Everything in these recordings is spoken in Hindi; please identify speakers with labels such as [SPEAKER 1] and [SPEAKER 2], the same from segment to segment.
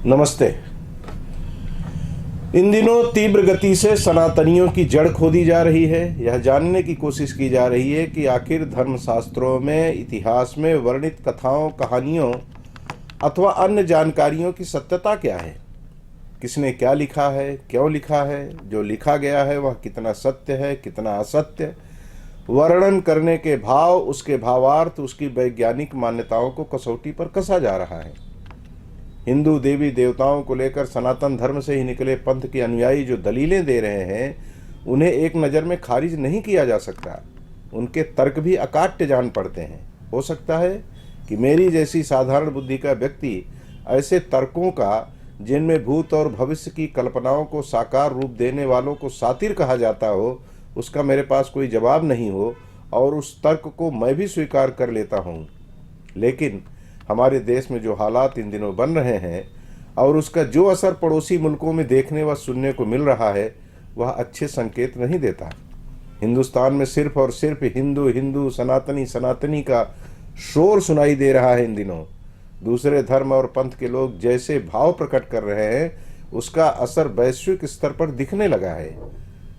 [SPEAKER 1] नमस्ते। इन दिनों तीव्र गति से सनातनियों की जड़ खोदी जा रही है। यह जानने की कोशिश की जा रही है कि आखिर धर्मशास्त्रों में, इतिहास में वर्णित कथाओं, कहानियों अथवा अन्य जानकारियों की सत्यता क्या है। किसने क्या लिखा है, क्यों लिखा है, जो लिखा गया है वह कितना सत्य है, कितना असत्य। वर्णन करने के भाव, उसके भावार्थ, उसकी वैज्ञानिक मान्यताओं को कसौटी पर कसा जा रहा है। हिंदू देवी देवताओं को लेकर सनातन धर्म से ही निकले पंथ के अनुयायी जो दलीलें दे रहे हैं, उन्हें एक नज़र में खारिज नहीं किया जा सकता। उनके तर्क भी अकाट्य जान पड़ते हैं। हो सकता है कि मेरी जैसी साधारण बुद्धि का व्यक्ति ऐसे तर्कों का, जिनमें भूत और भविष्य की कल्पनाओं को साकार रूप देने वालों को सातिर कहा जाता हो, उसका मेरे पास कोई जवाब नहीं हो और उस तर्क को मैं भी स्वीकार कर लेता हूँ। लेकिन हमारे देश में जो हालात इन दिनों बन रहे हैं और उसका जो असर पड़ोसी मुल्कों में देखने व सुनने को मिल रहा है, वह अच्छे संकेत नहीं देता। हिंदुस्तान में सिर्फ और सिर्फ हिंदू हिंदू, सनातनी सनातनी का शोर सुनाई दे रहा है। इन दिनों दूसरे धर्म और पंथ के लोग जैसे भाव प्रकट कर रहे हैं, उसका असर वैश्विक स्तर पर दिखने लगा है।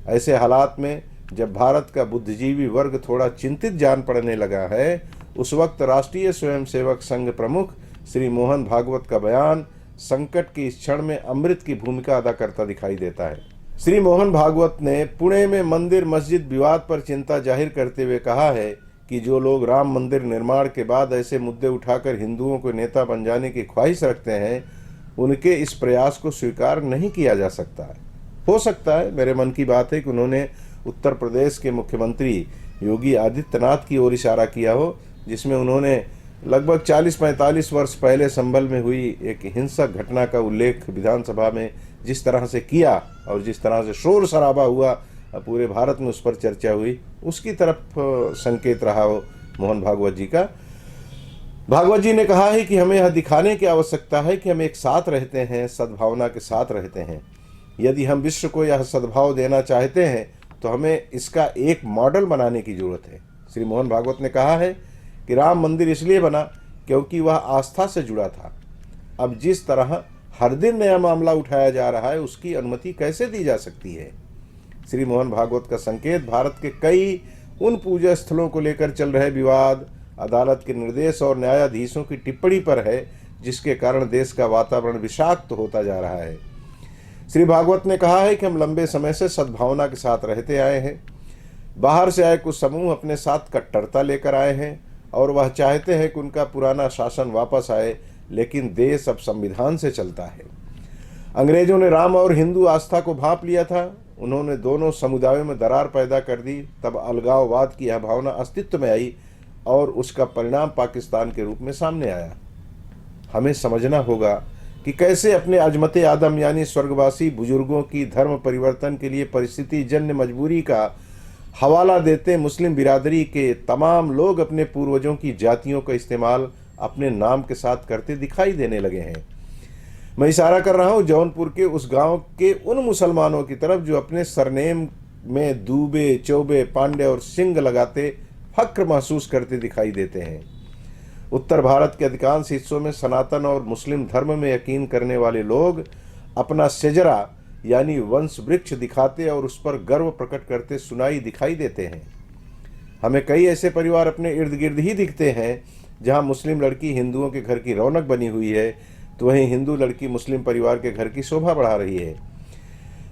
[SPEAKER 1] ऐसे हालात में जब भारत का बुद्धिजीवी वर्ग थोड़ा चिंतित जान पड़ने लगा है, उस वक्त राष्ट्रीय स्वयंसेवक संघ प्रमुख श्री मोहन भागवत का बयान संकट की इस क्षण में अमृत की भूमिका अदा करता दिखाई देता है। श्री मोहन भागवत ने पुणे में मंदिर मस्जिद विवाद पर चिंता जाहिर करते हुए कहा है कि जो लोग राम मंदिर निर्माण के बाद ऐसे मुद्दे उठाकर हिंदुओं को नेता बन जाने की ख्वाहिश रखते हैं, उनके इस प्रयास को स्वीकार नहीं किया जा सकता। हो सकता है, मेरे मन की बात है कि उन्होंने उत्तर प्रदेश के मुख्यमंत्री योगी आदित्यनाथ की ओर इशारा किया हो, जिसमें उन्होंने लगभग 40-45 वर्ष पहले संभल में हुई एक हिंसक घटना का उल्लेख विधानसभा में जिस तरह से किया और जिस तरह से शोर शराबा हुआ, पूरे भारत में उस पर चर्चा हुई, उसकी तरफ संकेत रहा हो मोहन भागवत जी का। भागवत जी ने कहा है कि हमें यह दिखाने की आवश्यकता है कि हम एक साथ रहते हैं, सद्भावना के साथ रहते हैं। यदि हम विश्व को यह सद्भाव देना चाहते हैं तो हमें इसका एक मॉडल बनाने की जरूरत है। श्री मोहन भागवत ने कहा है कि राम मंदिर इसलिए बना क्योंकि वह आस्था से जुड़ा था। अब जिस तरह हर दिन नया मामला उठाया जा रहा है, उसकी अनुमति कैसे दी जा सकती है। श्री मोहन भागवत का संकेत भारत के कई उन पूजा स्थलों को लेकर चल रहे विवाद, अदालत के निर्देश और न्यायाधीशों की टिप्पणी पर है, जिसके कारण देश का वातावरण विषाक्त होता जा रहा है। श्री भागवत ने कहा है कि हम लंबे समय से सद्भावना के साथ रहते आए हैं। बाहर से आए कुछ समूह अपने साथ कट्टरता लेकर आए हैं और वह चाहते हैं कि उनका पुराना शासन वापस आए, लेकिन देश अब संविधान से चलता है। अंग्रेजों ने राम और हिंदू आस्था को भांप लिया था। उन्होंने दोनों समुदायों में दरार पैदा कर दी। तब अलगाववाद की यह भावना अस्तित्व में आई और उसका परिणाम पाकिस्तान के रूप में सामने आया। हमें समझना होगा कि कैसे अपने अजमते आदम यानी स्वर्गवासी बुजुर्गों की धर्म परिवर्तन के लिए परिस्थिति जन्य मजबूरी का हवाला देते मुस्लिम बिरादरी के तमाम लोग अपने पूर्वजों की जातियों का इस्तेमाल अपने नाम के साथ करते दिखाई देने लगे हैं। मैं इशारा कर रहा हूं जौनपुर के उस गांव के उन मुसलमानों की तरफ जो अपने सरनेम में दूबे, चौबे, पांडे और सिंह लगाते फक्र महसूस करते दिखाई देते हैं। उत्तर भारत के अधिकांश हिस्सों में सनातन और मुस्लिम धर्म में यकीन करने वाले लोग अपना शजरा यानी वंश वृक्ष दिखाते और उस पर गर्व प्रकट करते सुनाई दिखाई देते हैं। हमें कई ऐसे परिवार अपने इर्द गिर्द ही दिखते हैं जहां मुस्लिम लड़की हिंदुओं के घर की रौनक बनी हुई है, तो वहीं हिंदू लड़की मुस्लिम परिवार के घर की शोभा बढ़ा रही है।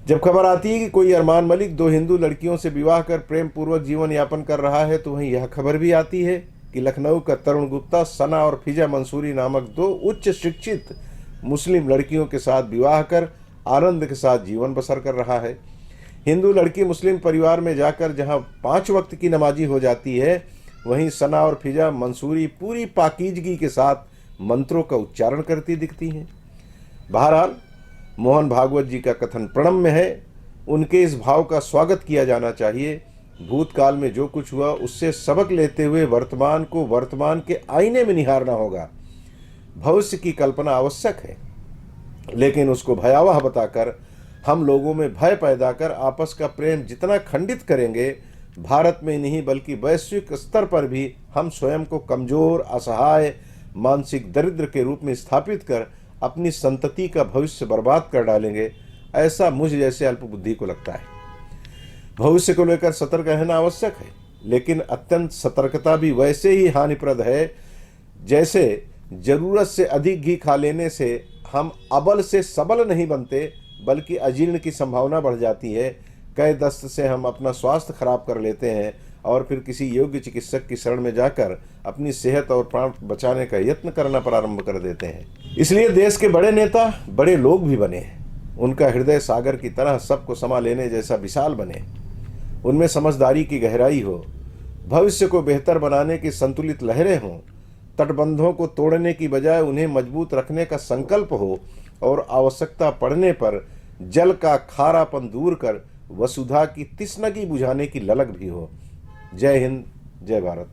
[SPEAKER 1] जब खबर आती है कि कोई अरमान मलिक 2 हिंदू लड़कियों से विवाह कर प्रेम पूर्वक जीवन यापन कर रहा है, तो वहीं यह खबर भी आती है कि लखनऊ का तरुण गुप्ता सना और फिजा मंसूरी नामक 2 उच्च शिक्षित मुस्लिम लड़कियों के साथ विवाह कर आनंद के साथ जीवन बसर कर रहा है। हिंदू लड़की मुस्लिम परिवार में जाकर जहां 5 वक्त की नमाजी हो जाती है, वहीं सना और फिजा मंसूरी पूरी पाकीजगी के साथ मंत्रों का उच्चारण करती दिखती हैं। बहरहाल मोहन भागवत जी का कथन प्रणम्य है। उनके इस भाव का स्वागत किया जाना चाहिए। भूतकाल में जो कुछ हुआ उससे सबक लेते हुए वर्तमान को वर्तमान के आईने में निहारना होगा। भविष्य की कल्पना आवश्यक है, लेकिन उसको भयावह बताकर हम लोगों में भय पैदा कर आपस का प्रेम जितना खंडित करेंगे, भारत में नहीं बल्कि वैश्विक स्तर पर भी हम स्वयं को कमजोर, असहाय, मानसिक दरिद्र के रूप में स्थापित कर अपनी संतति का भविष्य बर्बाद कर डालेंगे, ऐसा मुझ जैसे अल्पबुद्धि को लगता है। भविष्य को लेकर सतर्क रहना आवश्यक है, लेकिन अत्यंत सतर्कता भी वैसे ही हानिप्रद है जैसे जरूरत से अधिक घी खा लेने से हम अबल से सबल नहीं बनते, बल्कि अजीर्ण की संभावना बढ़ जाती है। कई दस्त से हम अपना स्वास्थ्य खराब कर लेते हैं और फिर किसी योग्य चिकित्सक की शरण में जाकर अपनी सेहत और प्राण बचाने का यत्न करना प्रारंभ कर देते हैं। इसलिए देश के बड़े नेता बड़े लोग भी बने, उनका हृदय सागर की तरह सबको समा लेने जैसा विशाल बने, उनमें समझदारी की गहराई हो, भविष्य को बेहतर बनाने की संतुलित लहरें हों, तटबंधों को तोड़ने की बजाय उन्हें मजबूत रखने का संकल्प हो और आवश्यकता पड़ने पर जल का खारापन दूर कर वसुधा की तिस्नगी बुझाने की ललक भी हो। जय हिंद, जय भारत।